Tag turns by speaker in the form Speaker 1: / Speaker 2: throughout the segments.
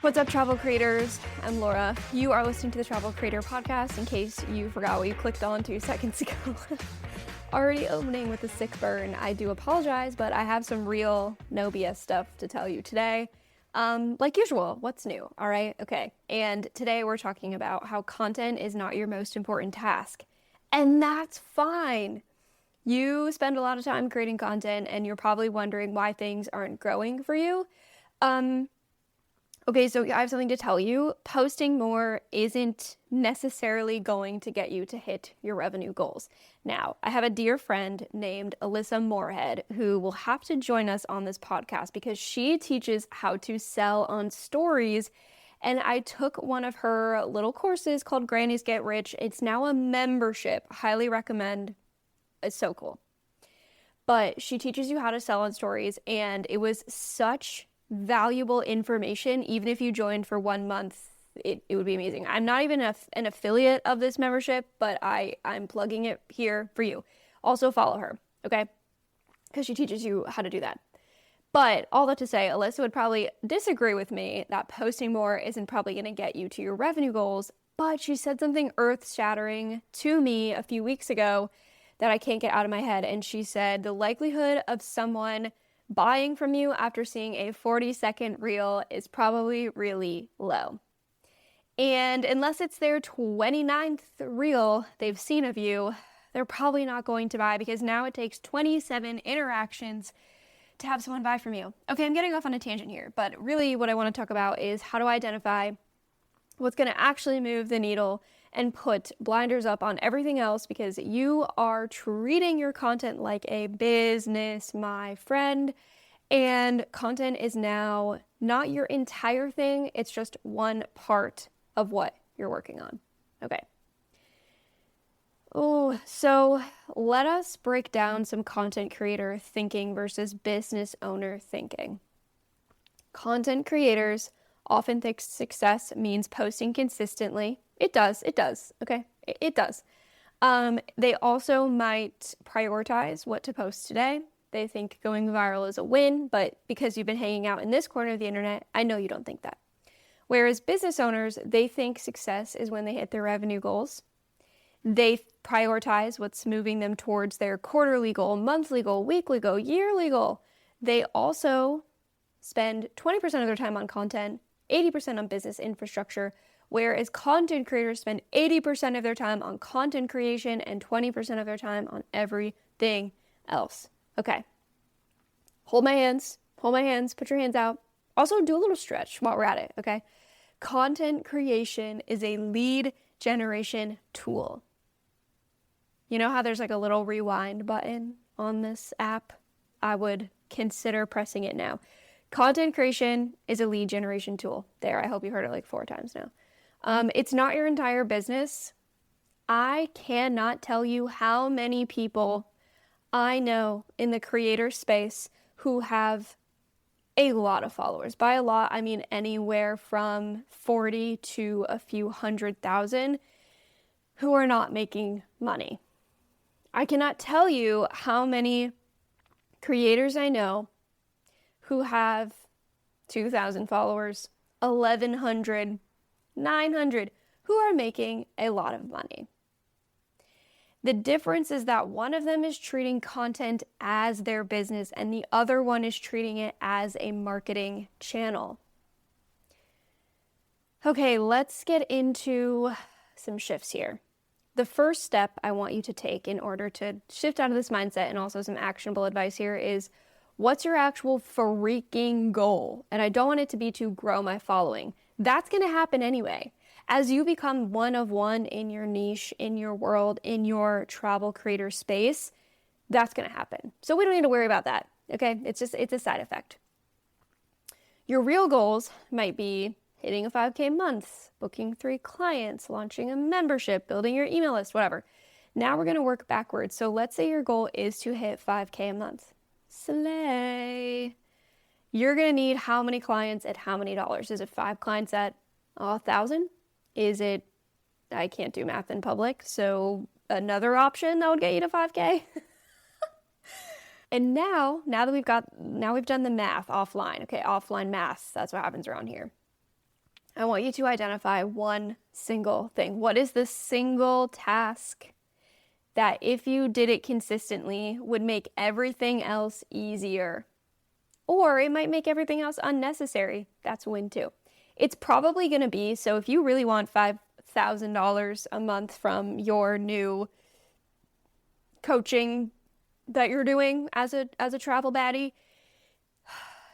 Speaker 1: What's up, travel creators? I'm Laura. You are listening to the Travel Creator Podcast, in case you forgot what you clicked on 2 seconds ago. Already opening with a sick burn. I do apologize, but I have some real no BS stuff to tell you today. Like usual, what's new? All right, okay. And today we're talking about how content is not your most important task. And that's fine. You spend a lot of time creating content and you're probably wondering why things aren't growing for you. Okay, so I have something to tell you. Posting more isn't necessarily going to get you to hit your revenue goals. Now, I have a dear friend named Alyssa Moorhead who will have to join us on this podcast because she teaches how to sell on stories. And I took one of her little courses called Grannies Get Rich. It's now a membership. Highly recommend. It's so cool. But she teaches you how to sell on stories, and it was such valuable information. Even if you joined for 1 month, it would be amazing. I'm not even an affiliate of this membership, but I'm plugging it here for you. Also follow her, okay? Because she teaches you how to do that. But all that to say, Alyssa would probably disagree with me that posting more isn't probably going to get you to your revenue goals. But she said something earth-shattering to me a few weeks ago that I can't get out of my head. And she said the likelihood of someone buying from you after seeing a 40-second reel is probably really low. And unless it's their 29th reel they've seen of you, they're probably not going to buy, because now it takes 27 interactions to have someone buy from you. Okay, I'm getting off on a tangent here, but really what I want to talk about is how to identify what's going to actually move the needle and put blinders up on everything else, because you are treating your content like a business, my friend. And content is now not your entire thing. It's just one part of what you're working on. Okay. Oh, so let us break down some content creator thinking versus business owner thinking. Content creators often think success means posting consistently. It does, okay? It does. They also might prioritize what to post today. They think going viral is a win, but because you've been hanging out in this corner of the internet, I know you don't think that. Whereas business owners, they think success is when they hit their revenue goals. They prioritize what's moving them towards their quarterly goal, monthly goal, weekly goal, yearly goal. They also spend 20% of their time on content, 80% on business infrastructure, whereas content creators spend 80% of their time on content creation and 20% of their time on everything else. Okay. Hold my hands, put your hands out. Also, do a little stretch while we're at it, okay? Content creation is a lead generation tool. You know how there's like a little rewind button on this app? I would consider pressing it now. Content creation is a lead generation tool. There, I hope you heard it like 4 times now. It's not your entire business. I cannot tell you how many people I know in the creator space who have a lot of followers. By a lot, I mean anywhere from 40 to a few 100,000 who are not making money. I cannot tell you how many creators I know who have 2,000 followers, 1,100, 900, who are making a lot of money. The difference is that one of them is treating content as their business and the other one is treating it as a marketing channel. Okay, let's get into some shifts here. The first step I want you to take in order to shift out of this mindset, and also some actionable advice here, is what's your actual freaking goal? And I don't want it to be to grow my following. That's going to happen anyway. As you become one of one in your niche, in your world, in your travel creator space, that's going to happen. So we don't need to worry about that, okay? It's a side effect. Your real goals might be hitting a 5K month, booking 3 clients, launching a membership, building your email list, whatever. Now we're going to work backwards. So let's say your goal is to hit 5K a month. Slay. You're going to need how many clients at how many dollars? Is it 5 clients at 1,000? Is it, I can't do math in public, so another option that would get you to 5K? And now that we've done the math offline, okay, offline math, that's what happens around here. I want you to identify one single thing. What is the single task that if you did it consistently would make everything else easier? Or it might make everything else unnecessary. That's a win too. It's probably going to be, so if you really want $5,000 a month from your new coaching that you're doing as a travel baddie,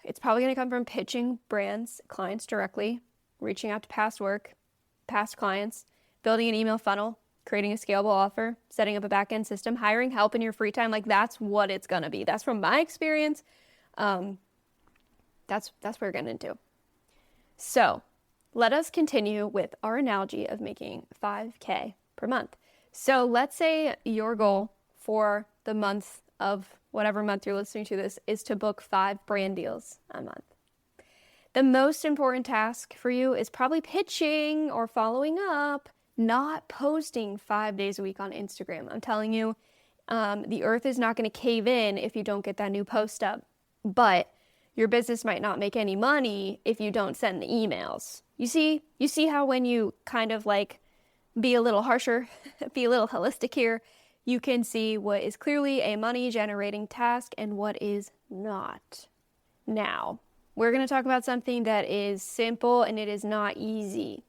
Speaker 1: it's probably going to come from pitching brands, clients directly, reaching out to past clients, building an email funnel, creating a scalable offer, setting up a back-end system, hiring help in your free time. Like, that's what it's going to be. That's from my experience. That's what we're getting into. So let us continue with our analogy of making $5,000 per month. So let's say your goal for the month of whatever month you're listening to this is to book 5 brand deals a month. The most important task for you is probably pitching or following up, not posting 5 days a week on Instagram. I'm telling you, the earth is not going to cave in if you don't get that new post up. But your business might not make any money if you don't send the emails. You see how when you kind of like be a little harsher, be a little holistic here, you can see what is clearly a money generating task and what is not. Now, we're going to talk about something that is simple and it is not easy.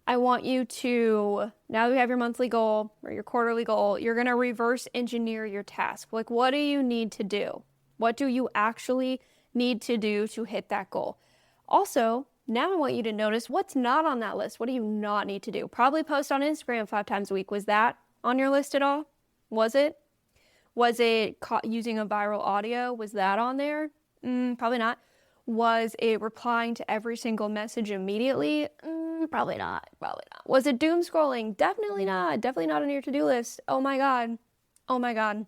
Speaker 1: I want you to, now that you have your monthly goal or your quarterly goal, you're going to reverse engineer your task. Like, what do you need to do? What do you actually need to do to hit that goal? Also, now I want you to notice what's not on that list. What do you not need to do? Probably post on Instagram 5 times a week. Was that on your list at all? Was it? Was it using a viral audio? Was that on there? Probably not. Was it replying to every single message immediately? Probably not. Was it doom scrolling? Definitely not. Definitely not on your to-do list. Oh my God.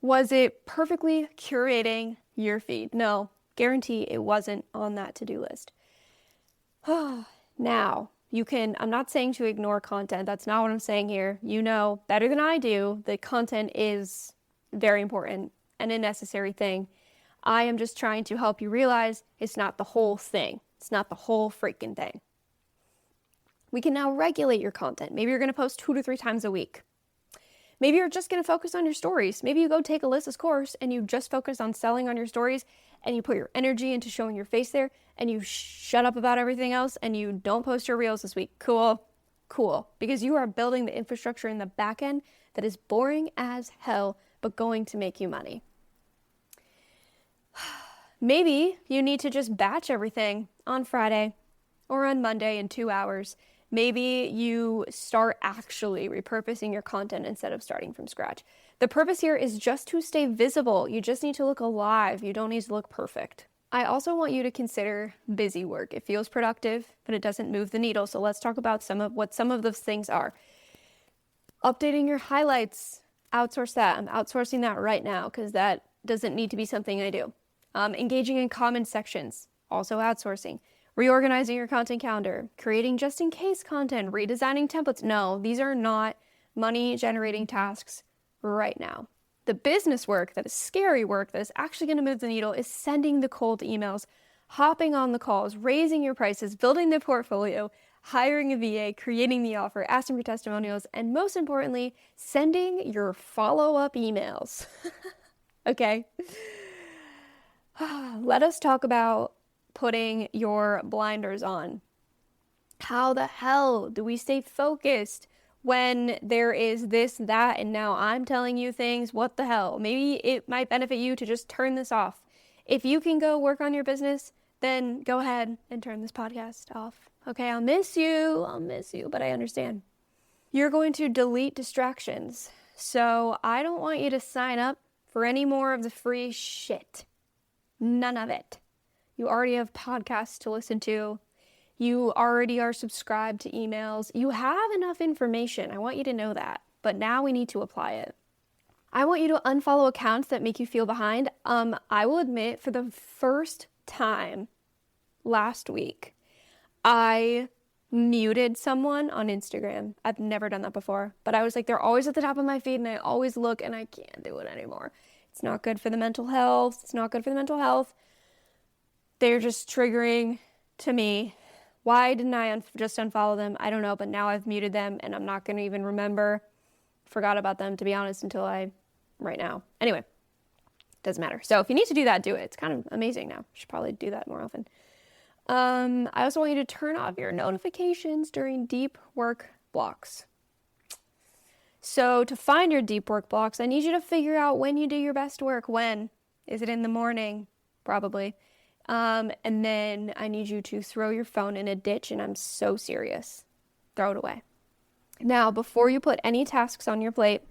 Speaker 1: Was it perfectly curating your feed? No, guarantee it wasn't on that to-do list. Now, I'm not saying to ignore content. That's not what I'm saying here. You know better than I do that content is very important and a necessary thing. I am just trying to help you realize it's not the whole thing. It's not the whole freaking thing. We can now regulate your content. Maybe you're going to post 2 to 3 times a week. Maybe you're just going to focus on your stories. Maybe you go take Alyssa's course and you just focus on selling on your stories and you put your energy into showing your face there and you shut up about everything else and you don't post your reels this week. Cool. Because you are building the infrastructure in the back end that is boring as hell, but going to make you money. Maybe you need to just batch everything on Friday or on Monday in 2 hours. Maybe you start actually repurposing your content instead of starting from scratch. The purpose here is just to stay visible. You just need to look alive. You don't need to look perfect. I also want you to consider busy work. It feels productive, but it doesn't move the needle. So let's talk about some of those things are. Updating your highlights, outsource that. I'm outsourcing that right now because that doesn't need to be something I do. Engaging in comment sections, also outsourcing. Reorganizing your content calendar, creating just in case content, redesigning templates. No, these are not money generating tasks right now. The business work, that is scary work, that is actually going to move the needle, is sending the cold emails, hopping on the calls, raising your prices, building the portfolio, hiring a VA, creating the offer, asking for testimonials, and most importantly, sending your follow-up emails. Okay? Let us talk about putting your blinders on. How the hell do we stay focused when there is this, that, and now I'm telling you things? What the hell? Maybe it might benefit you to just turn this off. If you can go work on your business, then go ahead and turn this podcast off. Okay, I'll miss you, but I understand. You're going to delete distractions. So I don't want you to sign up for any more of the free shit. None of it. You already have podcasts to listen to. You already are subscribed to emails. You have enough information. I want you to know that. But now we need to apply it. I want you to unfollow accounts that make you feel behind. I will admit, for the first time last week, I muted someone on Instagram. I've never done that before. But I was like, they're always at the top of my feed and I always look and I can't do it anymore. It's not good for the mental health. They're just triggering to me. Why didn't I just unfollow them? I don't know, but now I've muted them and I'm not going to even remember. Forgot about them, to be honest, until right now. Anyway, doesn't matter. So if you need to do that, do it. It's kind of amazing now. Should probably do that more often. I also want you to turn off your notifications during deep work blocks. So to find your deep work blocks, I need you to figure out when you do your best work. When? Is it in the morning? Probably. And then I need you to throw your phone in a ditch, and I'm so serious. Throw it away. Now, before you put any tasks on your plate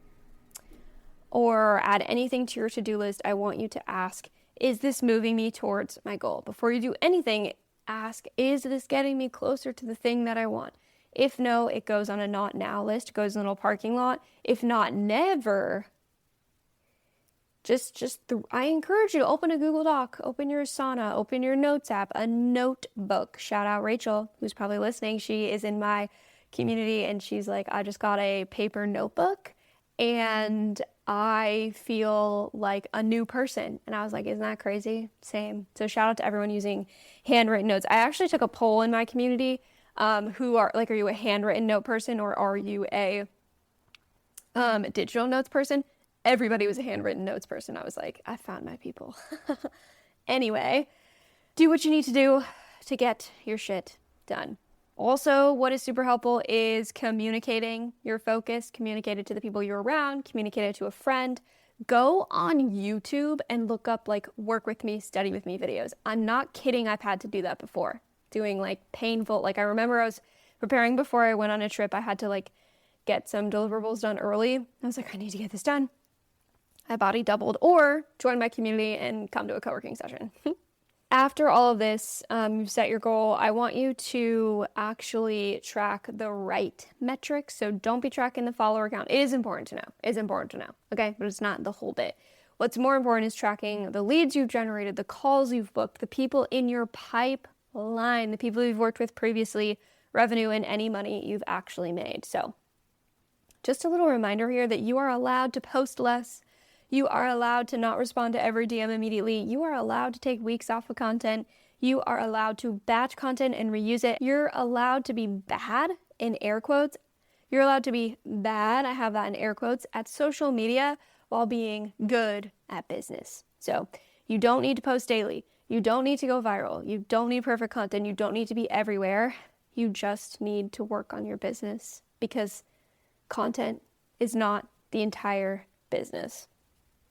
Speaker 1: or add anything to your to-do list, I want you to ask, is this moving me towards my goal? Before you do anything, ask, is this getting me closer to the thing that I want? If no, it goes on a not now list, goes in a little parking lot. If not, never. I encourage you to open a Google Doc, open your Asana, open your Notes app, a notebook. Shout out Rachel, who's probably listening. She is in my community and she's like, I just got a paper notebook and I feel like a new person. And I was like, isn't that crazy? Same. So shout out to everyone using handwritten notes. I actually took a poll in my community. Are you a handwritten note person or are you a digital notes person? Everybody was a handwritten notes person. I was like, I found my people. Anyway, do what you need to do to get your shit done. Also, what is super helpful is communicating your focus, communicate it to the people you're around, communicate it to a friend. Go on YouTube and look up like work with me, study with me videos. I'm not kidding. I've had to do that before. Doing like painful, like I remember I was preparing before I went on a trip. I had to like get some deliverables done early. I was like, I need to get this done. My body doubled, or join my community and come to a co-working session. After all of this, you've set your goal. I want you to actually track the right metrics. So don't be tracking the follower count. It is important to know. Okay? But it's not the whole bit. What's more important is tracking the leads you've generated, the calls you've booked, the people in your pipeline, the people you've worked with previously, revenue, and any money you've actually made. So just a little reminder here that you are allowed to post less. You are allowed to not respond to every DM immediately. You are allowed to take weeks off of content. You are allowed to batch content and reuse it. You're allowed to be bad, in air quotes. You're allowed to be bad, I have that in air quotes, at social media while being good at business. So you don't need to post daily. You don't need to go viral. You don't need perfect content. You don't need to be everywhere. You just need to work on your business because content is not the entire business.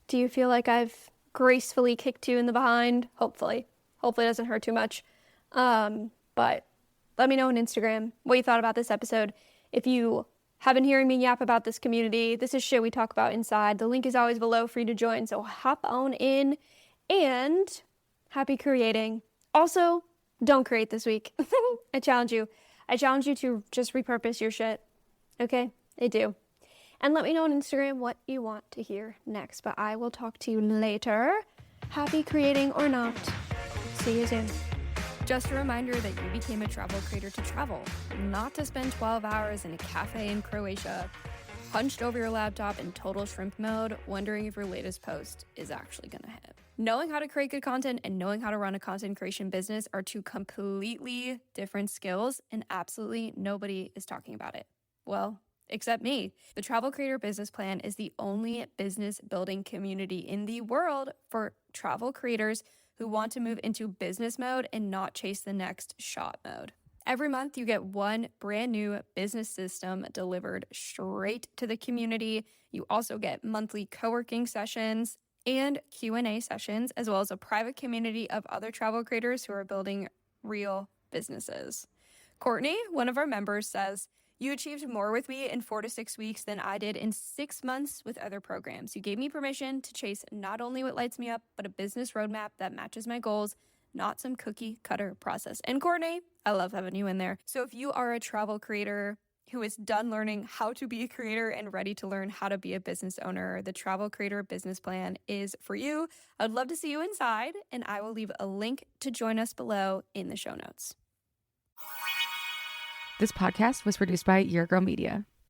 Speaker 1: Do you feel like I've gracefully kicked you in the behind? Hopefully. Hopefully it doesn't hurt too much. But let me know on Instagram what you thought about this episode. If you have been hearing me yap about this community, this is shit we talk about inside. The link is always below for you to join. So hop on in and happy creating. Also, don't create this week. I challenge you. I challenge you to just repurpose your shit. Okay? I do. And let me know on Instagram what you want to hear next. But I will talk to you later. Happy creating or not. See you soon. Just a reminder that you became a travel creator to travel, not to spend 12 hours in a cafe in Croatia, hunched over your laptop in total shrimp mode, wondering if your latest post is actually going to hit. Knowing how to create good content and knowing how to run a content creation business are two completely different skills, and absolutely nobody is talking about it. Well, except me. The Travel Creator Business Plan is the only business building community in the world for travel creators who want to move into business mode and not chase the next shot mode. Every month, you get one brand new business system delivered straight to the community. You also get monthly co-working sessions and Q&A sessions, as well as a private community of other travel creators who are building real businesses. Courtney, one of our members, says, "You achieved more with me in 4 to 6 weeks than I did in 6 months with other programs. You gave me permission to chase not only what lights me up, but a business roadmap that matches my goals, not some cookie cutter process." And Courtney, I love having you in there. So if you are a travel creator who is done learning how to be a creator and ready to learn how to be a business owner, the Travel Creator Business Plan is for you. I'd love to see you inside, and I will leave a link to join us below in the show notes.
Speaker 2: This podcast was produced by Your Girl Media.